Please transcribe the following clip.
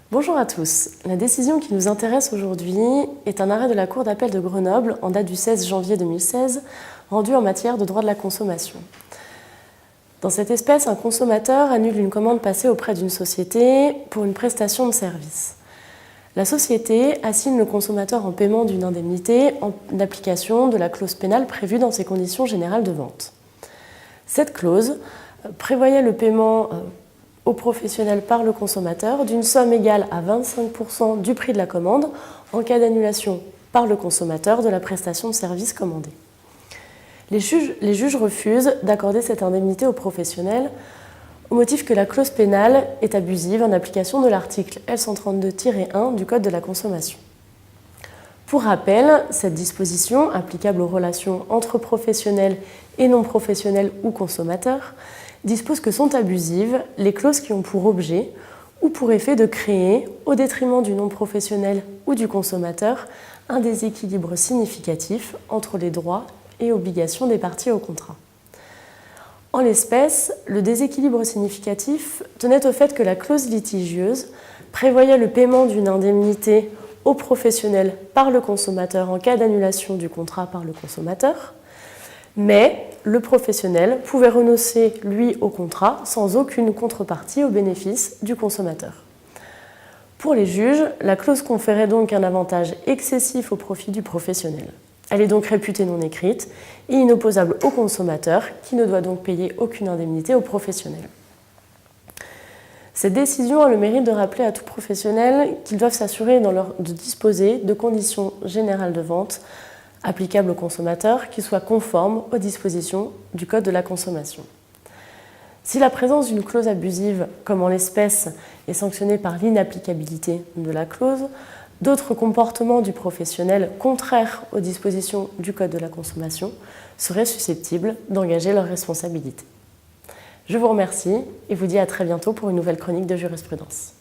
Bonjour à tous. La décision qui nous intéresse aujourd'hui est un arrêt de la Cour d'appel de Grenoble en date du 16 janvier 2016, rendu en matière de droit de la consommation. Dans cette espèce, un consommateur annule une commande passée auprès d'une société pour une prestation de service. La société assigne le consommateur en paiement d'une indemnité en application de la clause pénale prévue dans ses conditions générales de vente. Cette clause prévoyait le paiement au professionnel par le consommateur d'une somme égale à 25% du prix de la commande en cas d'annulation par le consommateur de la prestation de service commandée. Les juges refusent d'accorder cette indemnité au professionnel au motif que la clause pénale est abusive en application de l'article L132-1 du Code de la consommation. Pour rappel, cette disposition, applicable aux relations entre professionnels et non professionnels ou consommateurs, dispose que sont abusives les clauses qui ont pour objet ou pour effet de créer, au détriment du non-professionnel ou du consommateur, un déséquilibre significatif entre les droits et obligations des parties au contrat. En l'espèce, le déséquilibre significatif tenait au fait que la clause litigieuse prévoyait le paiement d'une indemnité au professionnel par le consommateur en cas d'annulation du contrat par le consommateur, mais le professionnel pouvait renoncer, lui, au contrat sans aucune contrepartie au bénéfice du consommateur. Pour les juges, la clause conférait donc un avantage excessif au profit du professionnel. Elle est donc réputée non écrite et inopposable au consommateur qui ne doit donc payer aucune indemnité au professionnel. Cette décision a le mérite de rappeler à tout professionnel qu'ils doivent s'assurer de disposer de conditions générales de vente applicables aux consommateurs qui soient conformes aux dispositions du Code de la consommation. Si la présence d'une clause abusive, comme en l'espèce, est sanctionnée par l'inapplicabilité de la clause, d'autres comportements du professionnel contraires aux dispositions du Code de la consommation seraient susceptibles d'engager leur responsabilité. Je vous remercie et vous dis à très bientôt pour une nouvelle chronique de jurisprudence.